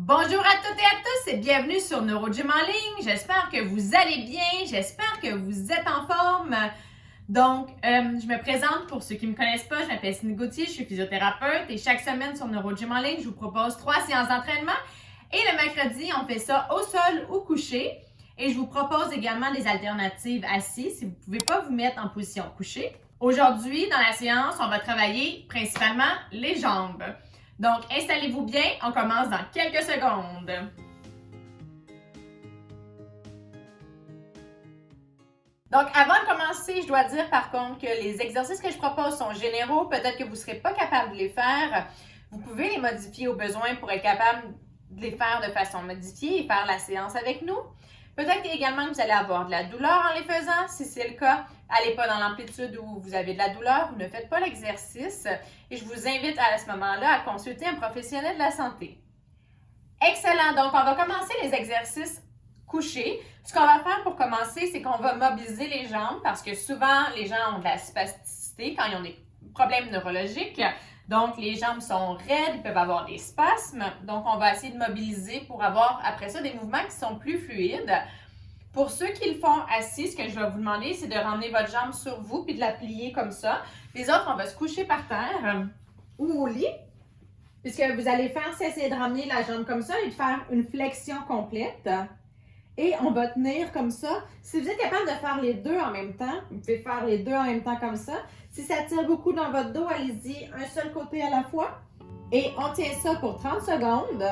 Bonjour à toutes et à tous et bienvenue sur NeuroGym en ligne. J'espère que vous allez bien, j'espère que vous êtes en forme. Donc, je me présente pour ceux qui ne me connaissent pas, je m'appelle Cindy Gauthier, je suis physiothérapeute et chaque semaine sur NeuroGym en ligne, je vous propose 3 séances d'entraînement et le mercredi, on fait ça au sol ou couché et je vous propose également des alternatives assises si vous ne pouvez pas vous mettre en position couchée. Aujourd'hui, dans la séance, on va travailler principalement les jambes. Donc, installez-vous bien, on commence dans quelques secondes. Donc, avant de commencer, je dois dire par contre que les exercices que je propose sont généraux. Peut-être que vous ne serez pas capable de les faire. Vous pouvez les modifier au besoin pour être capable de les faire de façon modifiée et faire la séance avec nous. Peut-être également que vous allez avoir de la douleur en les faisant. Si c'est le cas, allez pas dans l'amplitude où vous avez de la douleur, vous ne faites pas l'exercice. Et je vous invite à ce moment-là à consulter un professionnel de la santé. Excellent! Donc, on va commencer les exercices couchés. Ce qu'on va faire pour commencer, c'est qu'on va mobiliser les jambes parce que souvent, les gens ont de la spasticité quand ils ont des problèmes neurologiques. Donc, les jambes sont raides, ils peuvent avoir des spasmes. Donc, on va essayer de mobiliser pour avoir, après ça, des mouvements qui sont plus fluides. Pour ceux qui le font assis, ce que je vais vous demander, c'est de ramener votre jambe sur vous puis de la plier comme ça. Les autres, on va se coucher par terre ou au lit. Puisque vous allez faire, c'est essayer de ramener la jambe comme ça et de faire une flexion complète. Et on va tenir comme ça. Si vous êtes capable de faire les deux en même temps, vous pouvez faire les deux en même temps comme ça. Si ça tire beaucoup dans votre dos, allez-y un seul côté à la fois. Et on tient ça pour 30 secondes.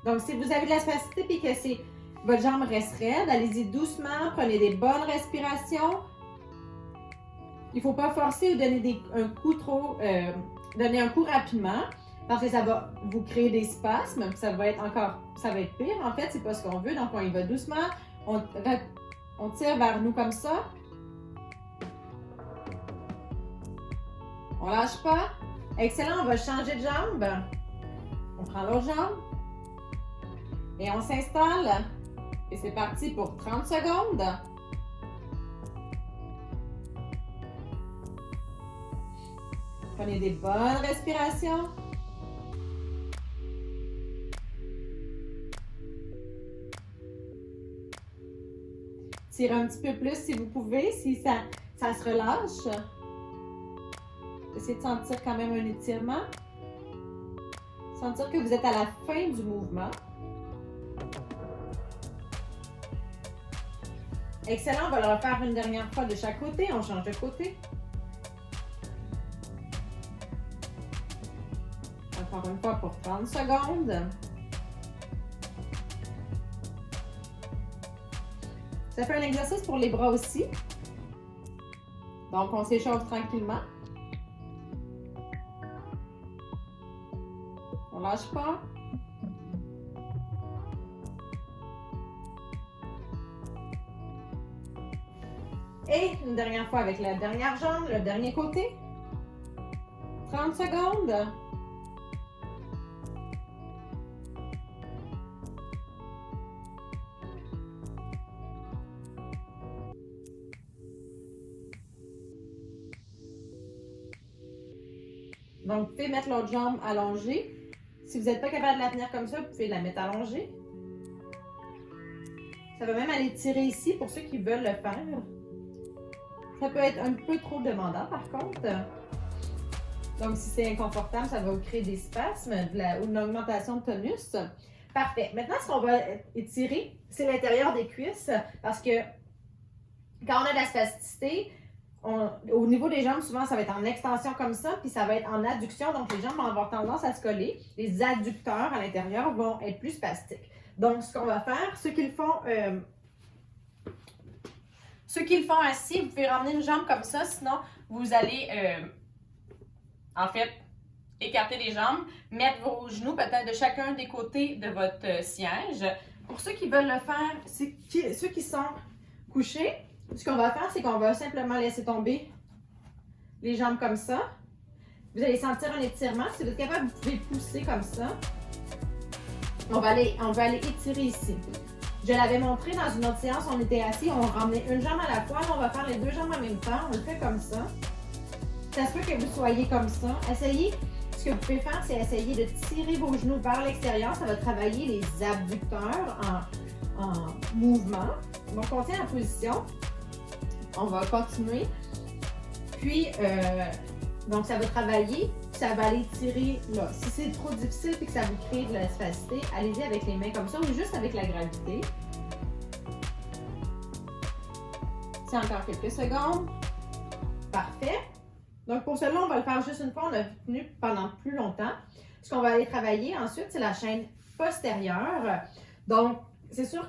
Donc, si vous avez de la spasticité et que votre jambe reste raide, allez-y doucement, prenez des bonnes respirations. Il ne faut pas forcer ou donner donner un coup rapidement. Parce que ça va vous créer des spasmes, ça va être pire. En fait, c'est pas ce qu'on veut. Donc, on y va doucement. On tire vers nous comme ça. On lâche pas. Excellent, on va changer de jambe. On prend l'autre jambe. Et on s'installe. Et c'est parti pour 30 secondes. Prenez des bonnes respirations. Tirez un petit peu plus si vous pouvez, si ça se relâche. Essayez de sentir quand même un étirement. Sentir que vous êtes à la fin du mouvement. Excellent, on va le refaire une dernière fois de chaque côté. On change de côté. Encore une fois pour 30 secondes. Ça fait un exercice pour les bras aussi. Donc, on s'échauffe tranquillement. On lâche pas. Et une dernière fois avec la dernière jambe, le dernier côté. 30 secondes. Donc, vous pouvez mettre l'autre jambe allongée. Si vous n'êtes pas capable de la tenir comme ça, vous pouvez la mettre allongée. Ça va même aller tirer ici pour ceux qui veulent le faire. Ça peut être un peu trop demandant par contre. Donc, si c'est inconfortable, ça va vous créer des spasmes ou une augmentation de tonus. Parfait. Maintenant, ce qu'on va étirer, c'est l'intérieur des cuisses parce que quand on a de la spasticité, au niveau des jambes, souvent, ça va être en extension comme ça, puis ça va être en adduction. Donc, les jambes vont avoir tendance à se coller. Les adducteurs à l'intérieur vont être plus spastiques. Donc, ce qu'on va faire, ceux qui le font assis, vous pouvez ramener une jambe comme ça. Sinon, vous allez, en fait, écarter les jambes, mettre vos genoux peut-être de chacun des côtés de votre siège. Pour ceux qui veulent le faire, ceux qui sont couchés, ce qu'on va faire, c'est qu'on va simplement laisser tomber les jambes comme ça. Vous allez sentir un étirement. Si vous êtes capable, vous pouvez pousser comme ça. On va aller étirer ici. Je l'avais montré dans une autre séance, on était assis, on ramenait une jambe à la fois, on va faire les deux jambes en même temps, on le fait comme ça. Ça se peut que vous soyez comme ça. Essayez. Ce ce que vous pouvez faire, c'est essayer de tirer vos genoux vers l'extérieur. Ça va travailler les abducteurs en mouvement. Donc, on tient en position. On va continuer. Puis, donc, ça va travailler. Ça va aller tirer là. Si c'est trop difficile et que ça vous crée de la spasticité, allez-y avec les mains comme ça ou juste avec la gravité. C'est encore quelques secondes. Parfait. Donc, pour cela, on va le faire juste une fois. On a tenu pendant plus longtemps. Ce qu'on va aller travailler ensuite, c'est la chaîne postérieure. Donc, c'est sûr,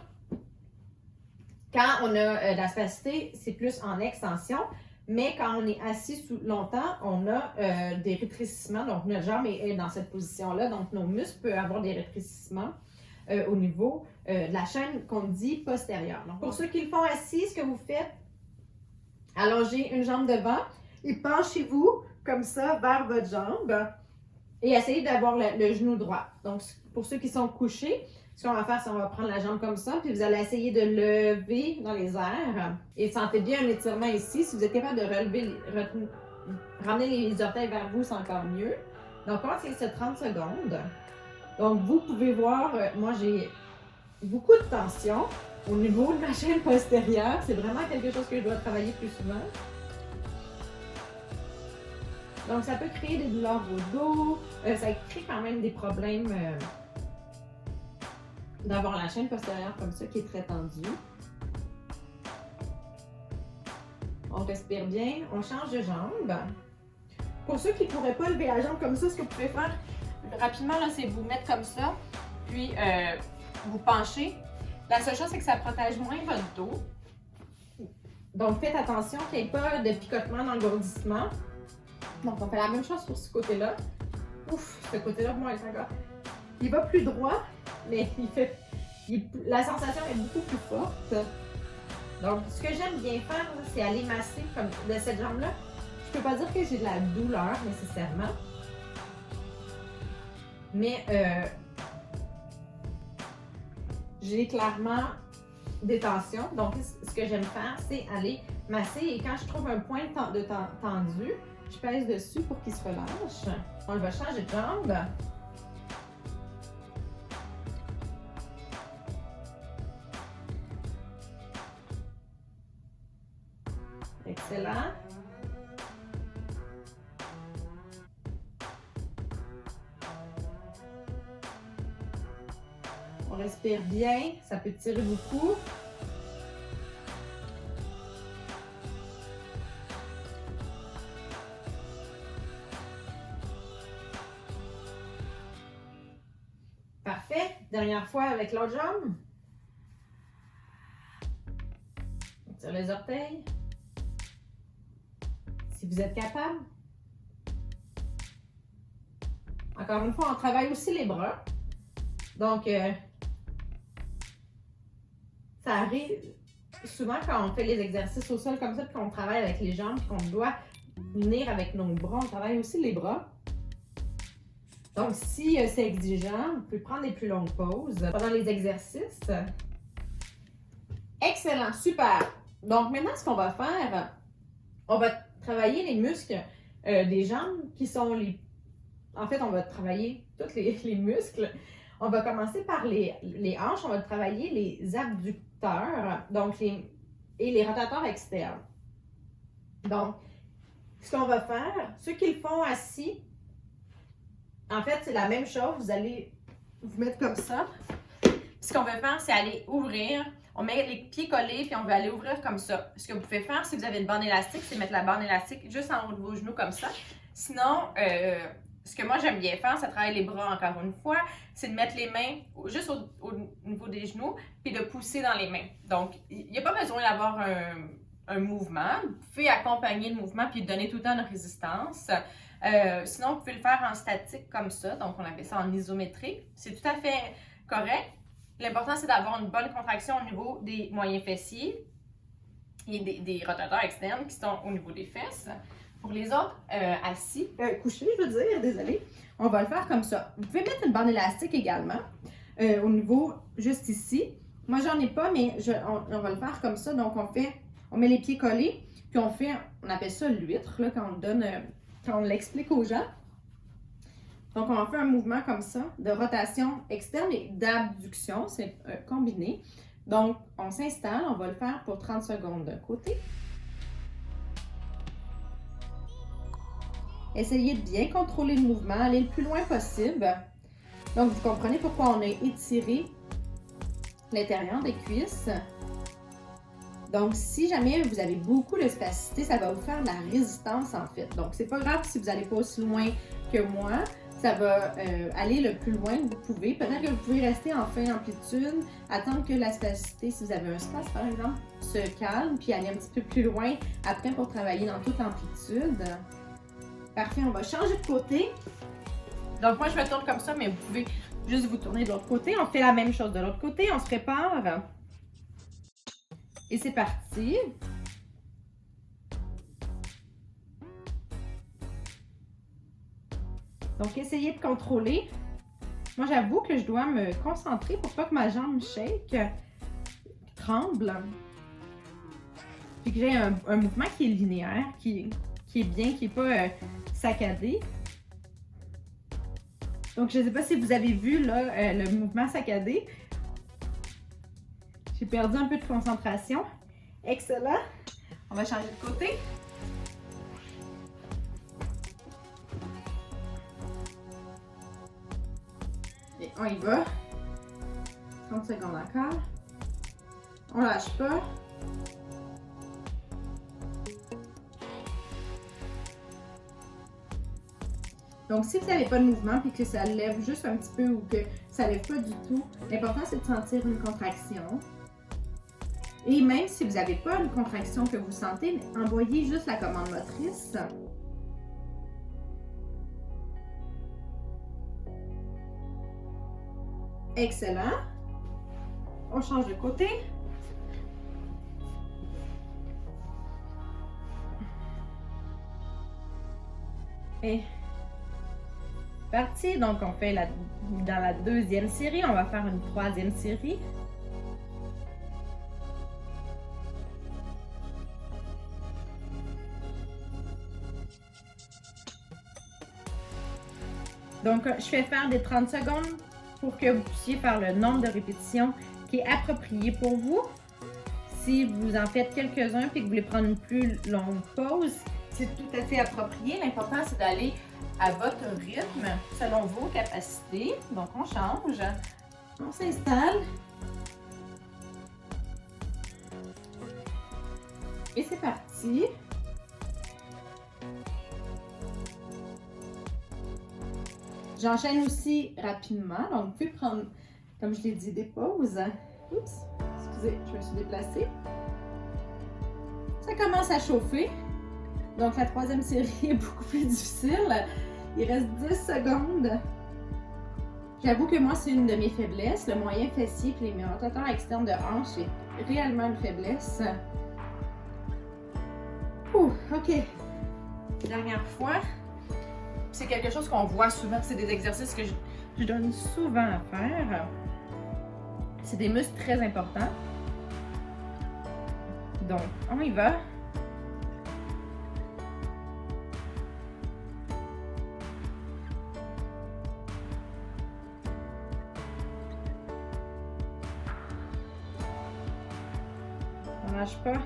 quand on a de la spasticité, c'est plus en extension. Mais quand on est assis longtemps, on a des rétrécissements. Donc, notre jambe est dans cette position-là. Donc, nos muscles peuvent avoir des rétrécissements au niveau de la chaîne qu'on dit postérieure. Donc, pour ceux qui le font assis, ce que vous faites, allongez une jambe devant et penchez-vous comme ça vers votre jambe et essayez d'avoir le genou droit. Donc, pour ceux qui sont couchés, ce qu'on va faire, c'est qu'on va prendre la jambe comme ça, puis vous allez essayer de lever dans les airs. Et sentez bien un étirement ici. Si vous êtes capable de ramener les orteils vers vous, c'est encore mieux. Donc, on va essayer ça 30 secondes. Donc, vous pouvez voir, moi, j'ai beaucoup de tension au niveau de ma chaîne postérieure. C'est vraiment quelque chose que je dois travailler plus souvent. Donc, ça peut créer des douleurs au dos. Ça crée quand même des problèmes d'avoir la chaîne postérieure comme ça qui est très tendue. On respire bien, on change de jambe. Pour ceux qui ne pourraient pas lever la jambe comme ça, ce que vous pouvez faire rapidement, là, c'est vous mettre comme ça, puis vous pencher. La seule chose, c'est que ça protège moins votre dos. Donc, faites attention qu'il n'y ait pas de picotement dans le gourdissement. Donc, on fait la même chose pour ce côté-là. Ouf, ce côté-là, moi, il est encore... Il va plus droit, mais la sensation est beaucoup plus forte. Donc, ce que j'aime bien faire, c'est aller masser comme de cette jambe-là. Je peux pas dire que j'ai de la douleur nécessairement, mais j'ai clairement des tensions. Donc, ce que j'aime faire, c'est aller masser et quand je trouve un point tendu, je pèse dessus pour qu'il se relâche. On va changer de jambe. Excellent. On respire bien, ça peut tirer beaucoup. Parfait. Dernière fois avec l'autre jambe. On tire les orteils. Si vous êtes capable. Encore une fois, on travaille aussi les bras. Donc, ça arrive souvent quand on fait les exercices au sol comme ça, puis qu'on travaille avec les jambes, puis qu'on doit venir avec nos bras, on travaille aussi les bras. Donc, si c'est exigeant, vous pouvez prendre des plus longues pauses pendant les exercices. Excellent, super. Donc, maintenant, ce qu'on va faire, on va travailler les muscles des jambes qui sont les... En fait, on va travailler tous les muscles. On va commencer par les hanches, on va travailler les abducteurs donc et les rotateurs externes. Donc, ce qu'on va faire, ceux qui le font assis, en fait, c'est la même chose. Vous allez vous mettre comme ça. Ce qu'on veut faire, c'est aller ouvrir. On met les pieds collés, puis on veut aller ouvrir comme ça. Ce que vous pouvez faire, si vous avez une bande élastique, c'est mettre la bande élastique juste en haut de vos genoux comme ça. Sinon, ce que moi j'aime bien faire, ça travaille les bras encore une fois, c'est de mettre les mains juste au niveau des genoux, puis de pousser dans les mains. Donc, il n'y a pas besoin d'avoir un mouvement. Vous pouvez accompagner le mouvement, puis donner tout le temps une résistance. Sinon, vous pouvez le faire en statique comme ça, donc on appelle ça en isométrique. C'est tout à fait correct. L'important, c'est d'avoir une bonne contraction au niveau des moyens fessiers et des rotateurs externes qui sont au niveau des fesses. Pour les autres, assis, couchés, je veux dire, désolé, on va le faire comme ça. Vous pouvez mettre une bande élastique également au niveau juste ici. Moi, j'en ai pas, mais on va le faire comme ça. Donc, on met les pieds collés, puis on appelle ça l'huître, là, quand on l'explique aux gens. Donc, on va faire un mouvement comme ça, de rotation externe et d'abduction, c'est combiné. Donc, on s'installe, on va le faire pour 30 secondes d'un côté. Essayez de bien contrôler le mouvement, aller le plus loin possible. Donc, vous comprenez pourquoi on a étiré l'intérieur des cuisses. Donc, si jamais vous avez beaucoup de spasticité, ça va vous faire de la résistance en fait. Donc, c'est pas grave si vous n'allez pas aussi loin que moi. Ça va aller le plus loin que vous pouvez. Peut-être que vous pouvez rester en fin amplitude, attendre que la spasticité, si vous avez un space par exemple, se calme, puis aller un petit peu plus loin après pour travailler dans toute l'amplitude. Parfait, on va changer de côté. Donc moi je me tourne comme ça, mais vous pouvez juste vous tourner de l'autre côté. On fait la même chose de l'autre côté, on se prépare. Et c'est parti. Donc, essayez de contrôler. Moi, j'avoue que je dois me concentrer pour pas que ma jambe shake, tremble. Puis que j'ai un mouvement qui est linéaire, qui est bien, qui n'est pas saccadé. Donc, je ne sais pas si vous avez vu là, le mouvement saccadé. J'ai perdu un peu de concentration. Excellent. On va changer de côté. Et on y va. 30 secondes encore. On lâche pas. Donc, si vous n'avez pas de mouvement et que ça lève juste un petit peu ou que ça ne lève pas du tout, l'important c'est de sentir une contraction. Et même si vous n'avez pas une contraction que vous sentez, envoyez juste la commande motrice. Excellent. On change de côté. Et parti. Donc, on fait dans la deuxième série. On va faire une troisième série. Donc, je vais faire des 30 secondes pour que vous puissiez faire le nombre de répétitions qui est approprié pour vous. Si vous en faites quelques-uns et que vous voulez prendre une plus longue pause, c'est tout à fait approprié. L'important, c'est d'aller à votre rythme, selon vos capacités. Donc, on change. On s'installe. Et c'est parti. J'enchaîne aussi rapidement. Donc, vous pouvez prendre, comme je l'ai dit, des pauses. Oups, excusez, je me suis déplacée. Ça commence à chauffer. Donc, la troisième série est beaucoup plus difficile. Il reste 10 secondes. J'avoue que moi, c'est une de mes faiblesses. Le moyen fessier et les rotateurs externes de hanche, c'est réellement une faiblesse. Ouh, OK. Dernière fois. C'est quelque chose qu'on voit souvent. C'est des exercices que je donne souvent à faire. C'est des muscles très importants. Donc, on y va. On lâche pas.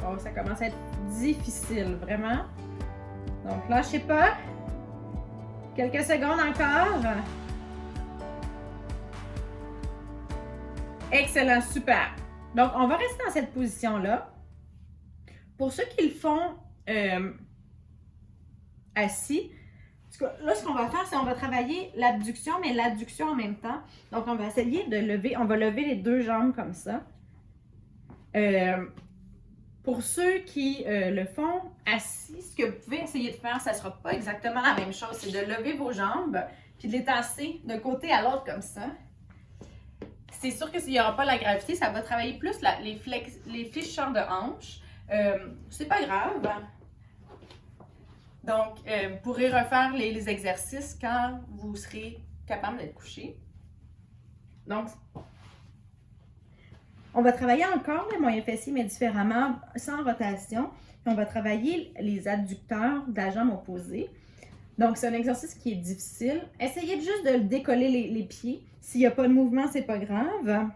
Oh, ça commence à être difficile, vraiment. Donc, lâchez pas. Quelques secondes encore. Excellent, super. Donc, on va rester dans cette position-là. Pour ceux qui le font assis, là, ce qu'on va faire, c'est qu'on va travailler l'abduction, mais l'adduction en même temps. Donc, on va essayer de lever, on va lever les deux jambes comme ça. Pour ceux qui le font assis, ce que vous pouvez essayer de faire, ça ne sera pas exactement la même chose. C'est de lever vos jambes puis de les tasser d'un côté à l'autre comme ça. C'est sûr que s'il n'y aura pas la gravité, ça va travailler plus les fléchisseurs de hanches. C'est pas grave. Donc, vous pourrez refaire les exercices quand vous serez capable d'être couché. Donc, On va travailler encore le moyen fessier, mais différemment, sans rotation. Puis on va travailler les adducteurs de la jambe opposée. Donc, c'est un exercice qui est difficile. Essayez juste de décoller les pieds. S'il n'y a pas de mouvement, c'est pas grave.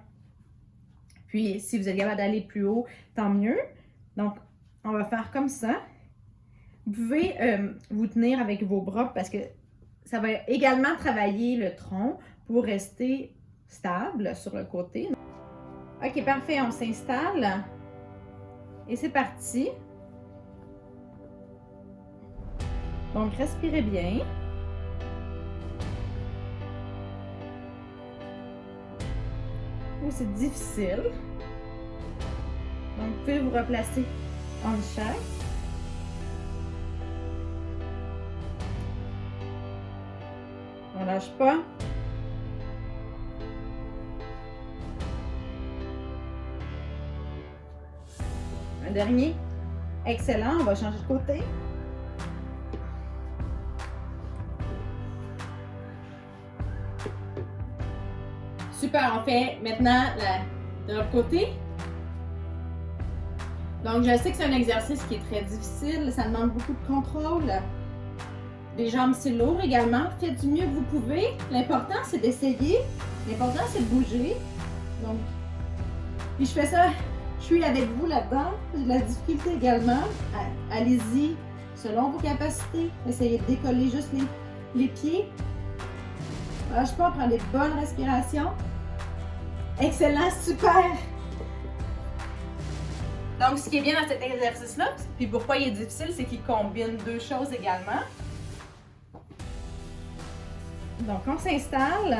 Puis, si vous êtes capable d'aller plus haut, tant mieux. Donc, on va faire comme ça. Vous pouvez vous tenir avec vos bras parce que ça va également travailler le tronc pour rester stable sur le côté. Ok, parfait, on s'installe. Et c'est parti. Donc, respirez bien. Oh, c'est difficile. Donc, vous pouvez vous replacer en chaque. On lâche pas. Un dernier. Excellent, on va changer de côté. Super, on fait maintenant de l'autre côté. Donc, je sais que c'est un exercice qui est très difficile, ça demande beaucoup de contrôle. Les jambes, c'est lourd également. Faites du mieux que vous pouvez. L'important, c'est d'essayer. L'important, c'est de bouger. Donc, puis je fais ça, je suis avec vous là-dedans. J'ai de la difficulté également. Allez-y selon vos capacités. Essayez de décoller juste les pieds. Lâche pas, prends des bonnes respirations. Excellent, super! Donc, ce qui est bien dans cet exercice-là, puis pourquoi il est difficile, c'est qu'il combine deux choses également. Donc, on s'installe,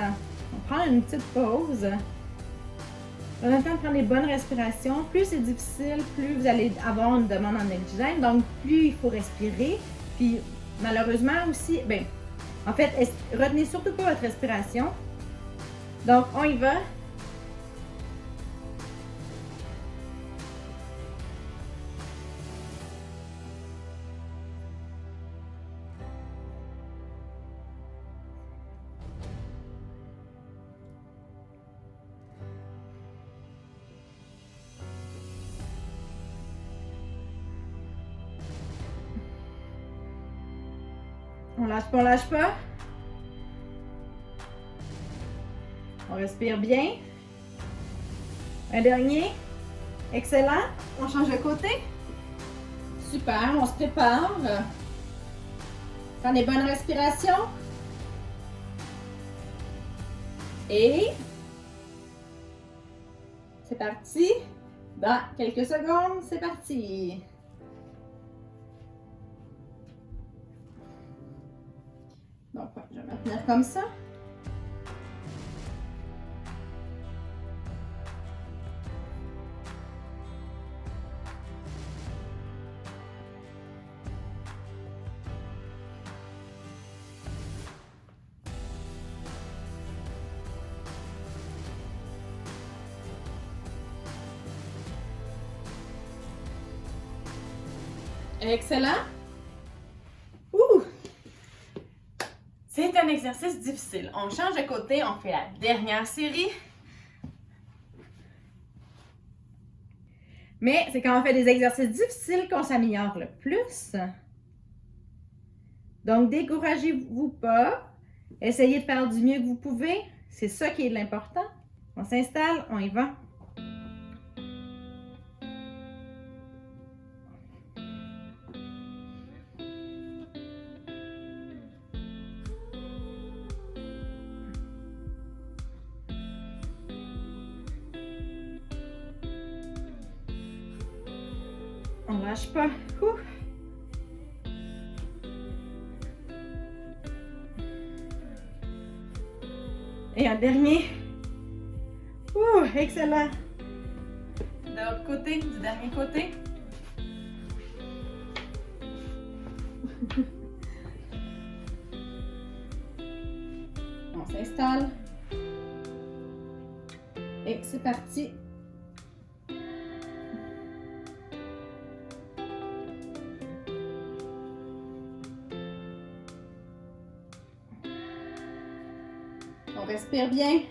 on prend une petite pause. On a le temps de prendre les bonnes respirations. Plus c'est difficile, plus vous allez avoir une demande en oxygène. Donc, plus il faut respirer. Puis, malheureusement aussi, en fait, retenez surtout pas votre respiration. Donc, on y va. On lâche pas, on lâche pas. On respire bien. Un dernier. Excellent. On change de côté. Super, on se prépare. Prends des bonnes respirations. Et c'est parti. Dans quelques secondes, c'est parti. Donc, je vais me tenir comme ça. Excellent. C'est un exercice difficile. On change de côté, on fait la dernière série. Mais c'est quand on fait des exercices difficiles qu'on s'améliore le plus. Donc, découragez-vous pas. Essayez de faire du mieux que vous pouvez. C'est ça qui est l'important. On s'installe, on y va. On lâche pas. Ouh. Et un dernier. Ouh, excellent. De l'autre côté, du dernier côté. On s'installe. Et c'est parti. On respire bien.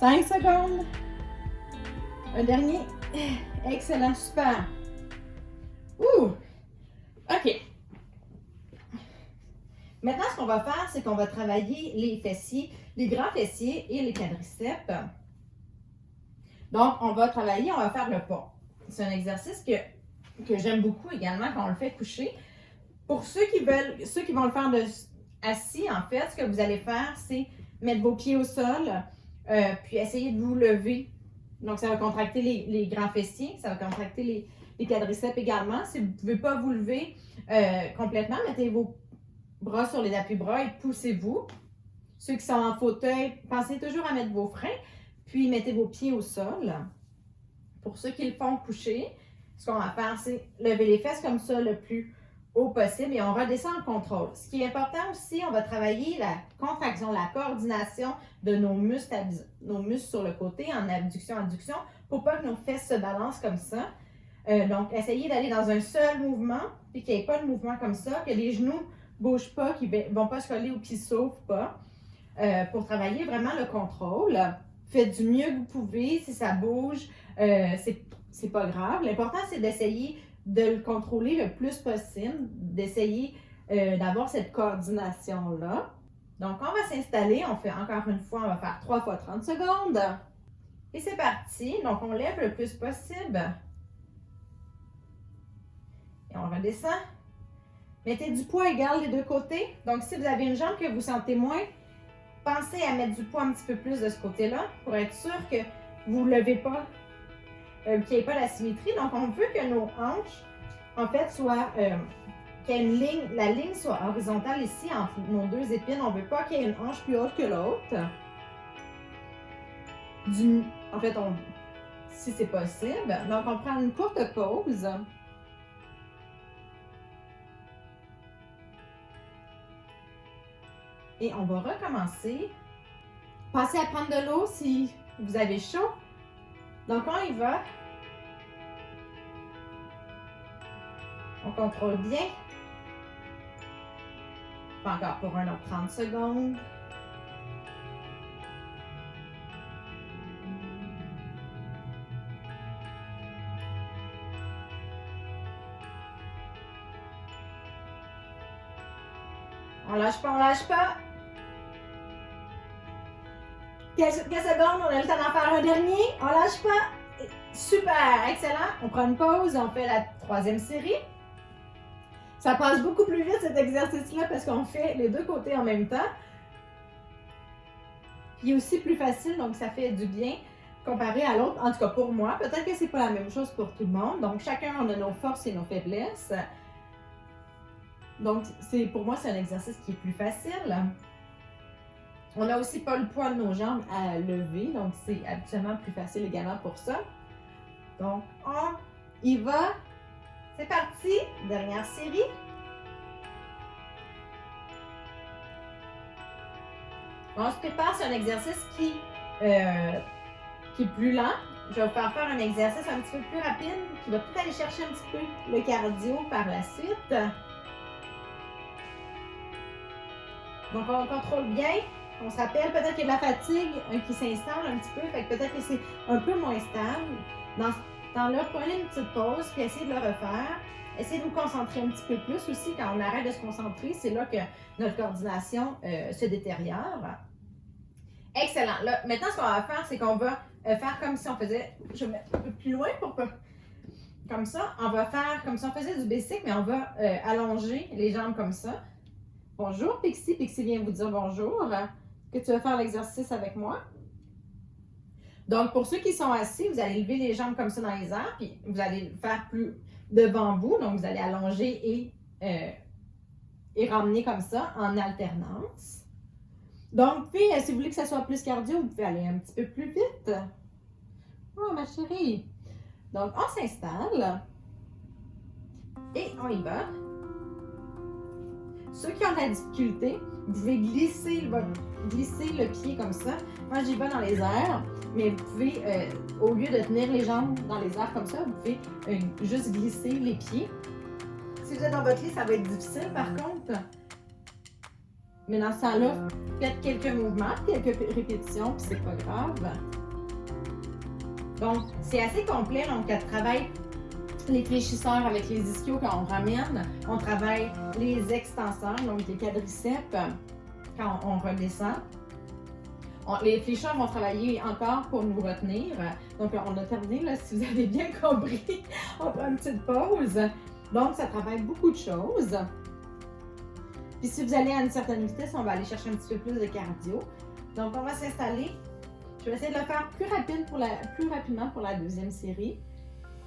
5 secondes. Un dernier. Excellent, super. Ouh! OK. Maintenant, ce qu'on va faire, c'est qu'on va travailler les fessiers, les grands fessiers et les quadriceps. Donc, on va faire le pas. C'est un exercice que j'aime beaucoup également quand on le fait coucher. Pour ceux qui vont le faire assis, en fait, ce que vous allez faire, c'est mettre vos pieds au sol, puis essayer de vous lever. Donc, ça va contracter les grands fessiers, ça va contracter les quadriceps également. Si vous ne pouvez pas vous lever complètement, mettez vos bras sur les appuis-bras et poussez-vous. Ceux qui sont en fauteuil, pensez toujours à mettre vos freins, puis mettez vos pieds au sol. Pour ceux qui le font coucher, ce qu'on va faire, c'est lever les fesses comme ça le plus haut possible et on redescend en contrôle. Ce qui est important aussi, on va travailler la contraction, la coordination de nos muscles sur le côté en abduction-adduction pour pas que nos fesses se balancent comme ça. Donc, essayez d'aller dans un seul mouvement puis qu'il n'y ait pas de mouvement comme ça, que les genoux ne bougent pas, qu'ils ne vont pas se coller ou qu'ils ne s'ouvrent pas. Pour travailler vraiment le contrôle. Faites du mieux que vous pouvez. Si ça bouge, c'est pas grave. L'important, c'est d'essayer de le contrôler le plus possible, d'essayer d'avoir cette coordination-là. Donc, on va s'installer. On fait encore une fois, on va faire 3 fois 30 secondes. Et c'est parti. Donc, on lève le plus possible. Et on redescend. Mettez du poids égal des deux côtés. Donc, si vous avez une jambe que vous sentez moins, pensez à mettre du poids un petit peu plus de ce côté-là pour être sûr que vous ne levez pas, qu'il n'y ait pas la symétrie. Donc, on veut que nos hanches, en fait, qu'il y ait une ligne, la ligne soit horizontale ici entre nos deux épines. On ne veut pas qu'il y ait une hanche plus haute que l'autre. En fait, si c'est possible. Donc, on prend une courte pause. Et on va recommencer. Pensez à prendre de l'eau si vous avez chaud. Donc, on y va. On contrôle bien. Encore pour un autre 30 secondes. On lâche pas, on lâche pas. Quelques secondes, on a le temps d'en faire un dernier. On lâche pas. Super, excellent. On prend une pause, on fait la 3e série. Ça passe beaucoup plus vite cet exercice-là parce qu'on fait les deux côtés en même temps. Puis aussi plus facile, donc ça fait du bien comparé à l'autre. En tout cas pour moi, peut-être que c'est pas la même chose pour tout le monde. Donc chacun on a nos forces et nos faiblesses. Donc pour moi c'est un exercice qui est plus facile. On n'a aussi pas le poids de nos jambes à lever, donc c'est habituellement plus facile également pour ça. Donc, on y va. C'est parti. Dernière série. On se prépare, c'est un exercice qui est plus lent. Je vais vous faire un exercice un petit peu plus rapide qui va peut-être aller chercher un petit peu le cardio par la suite. Donc, on contrôle bien. On se rappelle peut-être qu'il y a de la fatigue qui s'installe un petit peu, fait que peut-être que c'est un peu moins stable. Dans ce temps-là, prenez une petite pause puis essayez de le refaire. Essayez de vous concentrer un petit peu plus aussi. Quand on arrête de se concentrer, c'est là que notre coordination se détériore. Excellent. Là, maintenant, ce qu'on va faire, c'est qu'on va faire comme si on faisait... Je vais mettre un peu plus loin pour pas... Comme ça. On va faire comme si on faisait du basic, mais on va allonger les jambes comme ça. Bonjour Pixie. Pixie vient vous dire bonjour. Que tu vas faire l'exercice avec moi. Donc, pour ceux qui sont assis, vous allez lever les jambes comme ça dans les airs, puis vous allez le faire plus devant vous. Donc, vous allez allonger et ramener comme ça en alternance. Donc, puis, si vous voulez que ça soit plus cardio, vous pouvez aller un petit peu plus vite. Oh, ma chérie. Donc, on s'installe et on y va. Ceux qui ont de la difficulté, vous pouvez glisser le pied comme ça. Moi, j'y vais dans les airs, mais vous pouvez, au lieu de tenir les jambes dans les airs comme ça, vous pouvez juste glisser les pieds. Si vous êtes dans votre lit, ça va être difficile par contre. Mais dans ce temps-là, faites quelques mouvements, quelques répétitions, puis c'est pas grave. Donc, c'est assez complet. Donc, elle travaille les fléchisseurs avec les ischios quand on ramène. On travaille les extenseurs, donc les quadriceps, quand on redescend. Les flécheurs vont travailler encore pour nous retenir. Donc, on a terminé, là, si vous avez bien compris. On prend une petite pause. Donc, ça travaille beaucoup de choses. Puis, si vous allez à une certaine vitesse, on va aller chercher un petit peu plus de cardio. Donc, on va s'installer. Je vais essayer de le faire plus rapidement pour la deuxième série.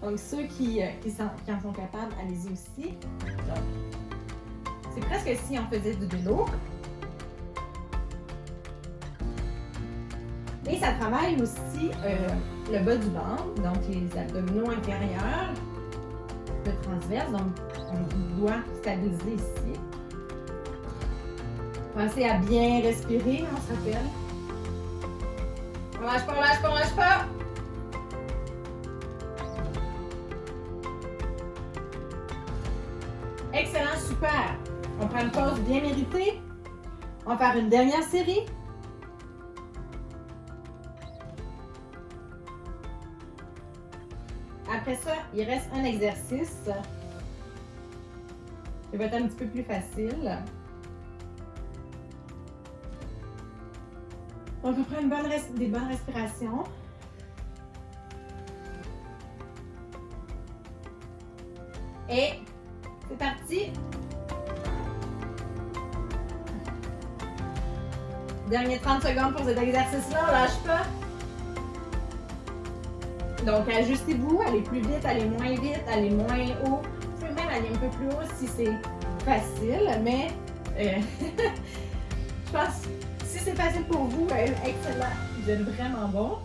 Donc, ceux qui en sont capables, allez-y aussi. C'est presque si on faisait du vélo. Et ça travaille aussi le bas du ventre, donc les abdominaux inférieurs, le transverse, donc on doit stabiliser ici. Pensez à bien respirer, on se rappelle. On lâche pas, on lâche pas, on lâche pas! Excellent, super! On prend une pause bien méritée. On va faire une dernière série. Après ça, il reste un exercice. Il va être un petit peu plus facile. Donc, on prend des bonnes respirations. Et c'est parti! Dernier 30 secondes pour cet exercice-là, on lâche pas. Donc, ajustez-vous, allez plus vite, allez moins vite, allez moins haut. Vous pouvez même aller un peu plus haut si c'est facile, mais je pense que si c'est facile pour vous, excellent, vous êtes vraiment bon.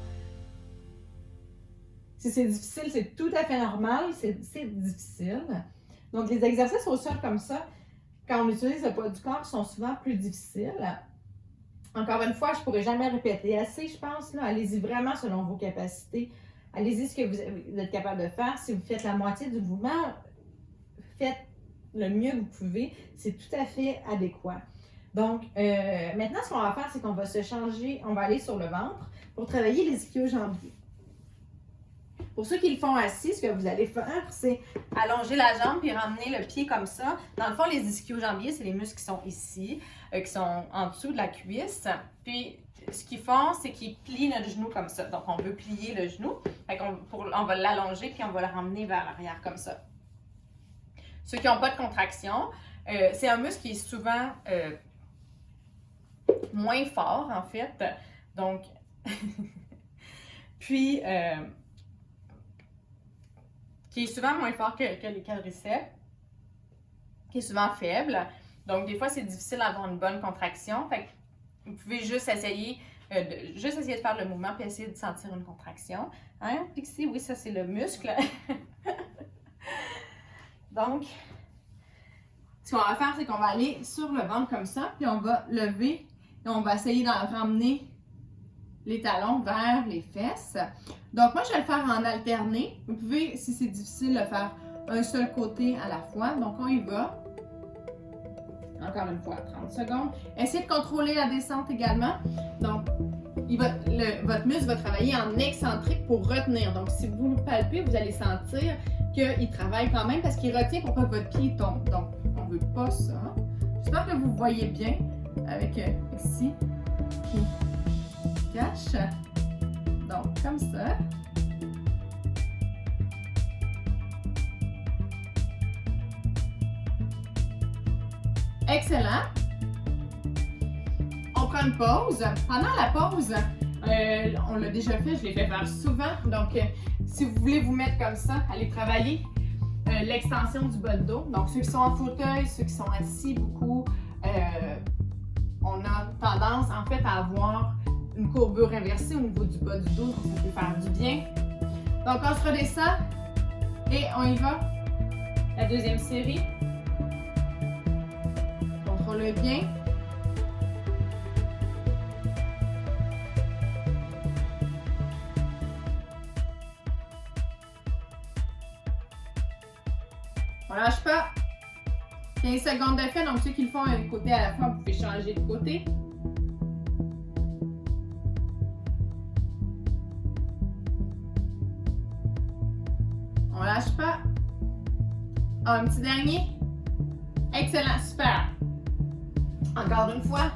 Si c'est difficile, c'est tout à fait normal, c'est difficile. Donc, les exercices au sol comme ça, quand on utilise le poids du corps, sont souvent plus difficiles. Encore une fois, je ne pourrais jamais répéter assez, je pense. Allez-y vraiment selon vos capacités. Allez-y ce que vous êtes capable de faire. Si vous faites la moitié du mouvement, faites le mieux que vous pouvez. C'est tout à fait adéquat. Donc, maintenant, ce qu'on va faire, c'est qu'on va se changer. On va aller sur le ventre pour travailler les ischio-jambiers. Pour ceux qui le font assis, ce que vous allez faire, c'est allonger la jambe puis ramener le pied comme ça. Dans le fond, les ischio-jambiers, c'est les muscles qui sont ici, qui sont en dessous de la cuisse. Puis, ce qu'ils font, c'est qu'ils plient notre genou comme ça. Donc, on veut plier le genou. Fait on va l'allonger puis on va le ramener vers l'arrière comme ça. Ceux qui n'ont pas de contraction, c'est un muscle qui est souvent moins fort, en fait. Donc, puis, qui est souvent moins fort que les quadriceps, qui est souvent faible. Donc, des fois, c'est difficile d'avoir une bonne contraction. Fait que vous pouvez juste essayer de faire le mouvement puis essayer de sentir une contraction. Hein? Pixie, oui, ça, c'est le muscle. Donc, ce qu'on va faire, c'est qu'on va aller sur le ventre comme ça, puis on va lever et on va essayer d'en ramener les talons vers les fesses. Donc, moi, je vais le faire en alterné. Vous pouvez, si c'est difficile, le faire un seul côté à la fois. Donc, on y va. Encore une fois, 30 secondes. Essayez de contrôler la descente également. Donc, votre muscle va travailler en excentrique pour retenir. Donc, si vous le palpez, vous allez sentir qu'il travaille quand même parce qu'il retient pour pas que votre pied tombe. Donc, on ne veut pas ça. J'espère que vous voyez bien avec ici qui cache. Donc, comme ça. Excellent. On prend une pause. Pendant la pause, on l'a déjà fait, je l'ai fait faire souvent. Donc, si vous voulez vous mettre comme ça, allez travailler l'extension du bas de dos. Donc, ceux qui sont en fauteuil, ceux qui sont assis beaucoup, on a tendance en fait à avoir une courbure inversée au niveau du bas du dos, donc ça peut faire du bien. Donc, on se redescend et on y va. La deuxième série. Contrôlez bien. On lâche pas. 15 15 secondes de fait, donc ceux qui le font un côté à la fois, vous pouvez changer de côté. On lâche pas. Un petit dernier. Excellent, super. Encore une fois.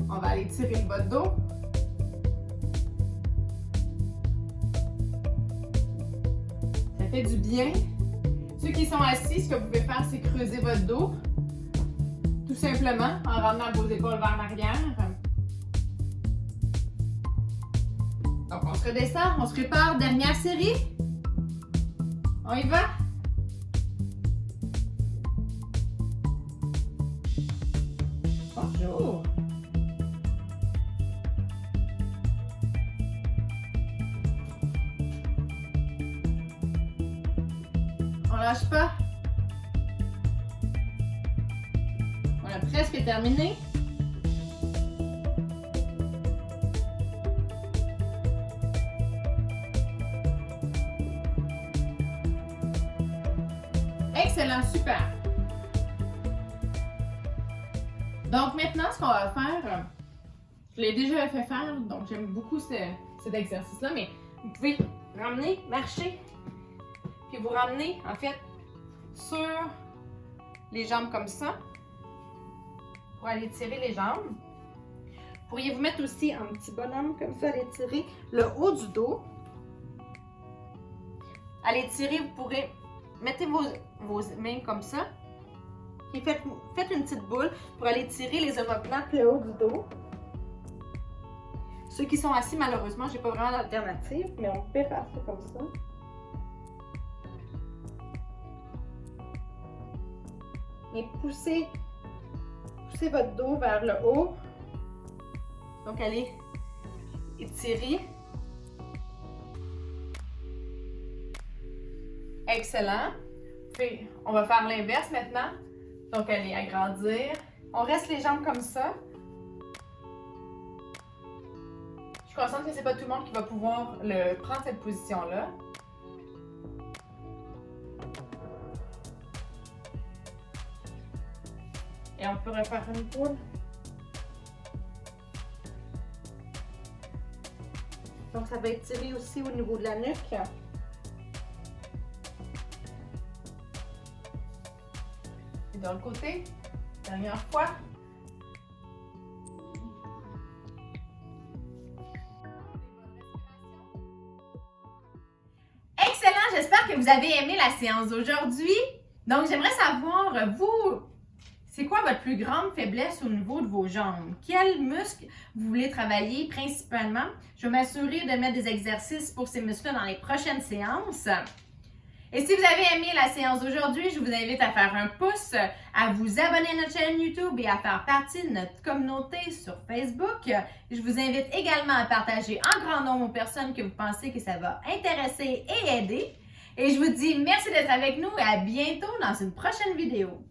On va aller tirer le bas de dos. Ça fait du bien. Ceux qui sont assis, ce que vous pouvez faire, c'est creuser votre dos. Tout simplement, en ramenant vos épaules vers l'arrière. Donc, on se redescend, on se prépare. Dernière série. On y va? Bonjour. On lâche pas. On a presque terminé. Excellent, super. Donc maintenant, ce qu'on va faire, je l'ai déjà fait faire, donc j'aime beaucoup cet exercice-là, mais vous pouvez ramener, marcher, puis vous ramener en fait sur les jambes comme ça, pour aller tirer les jambes. Pourriez vous mettre aussi un petit bonhomme comme ça, aller tirer le haut du dos. Allez tirer, vous pourrez mettez vos mains comme ça. Et faites une petite boule pour aller tirer les omoplates le haut du dos. Ceux qui sont assis, malheureusement, j'ai pas vraiment d'alternative, mais on peut faire ça comme ça. Et poussez votre dos vers le haut. Donc, allez étirer. Excellent. Puis, on va faire l'inverse maintenant. Donc, allez agrandir. On reste les jambes comme ça. Je suis consciente que c'est pas tout le monde qui va pouvoir prendre cette position-là. Et on peut refaire une boule. Donc, ça va être tiré aussi au niveau de la nuque. Et de l'autre côté, dernière fois. Excellent, j'espère que vous avez aimé la séance d'aujourd'hui. Donc, j'aimerais savoir, vous, c'est quoi votre plus grande faiblesse au niveau de vos jambes? Quels muscles vous voulez travailler principalement? Je vais m'assurer de mettre des exercices pour ces muscles-là dans les prochaines séances. Et si vous avez aimé la séance d'aujourd'hui, je vous invite à faire un pouce, à vous abonner à notre chaîne YouTube et à faire partie de notre communauté sur Facebook. Je vous invite également à partager en grand nombre aux personnes que vous pensez que ça va intéresser et aider. Et je vous dis merci d'être avec nous et à bientôt dans une prochaine vidéo.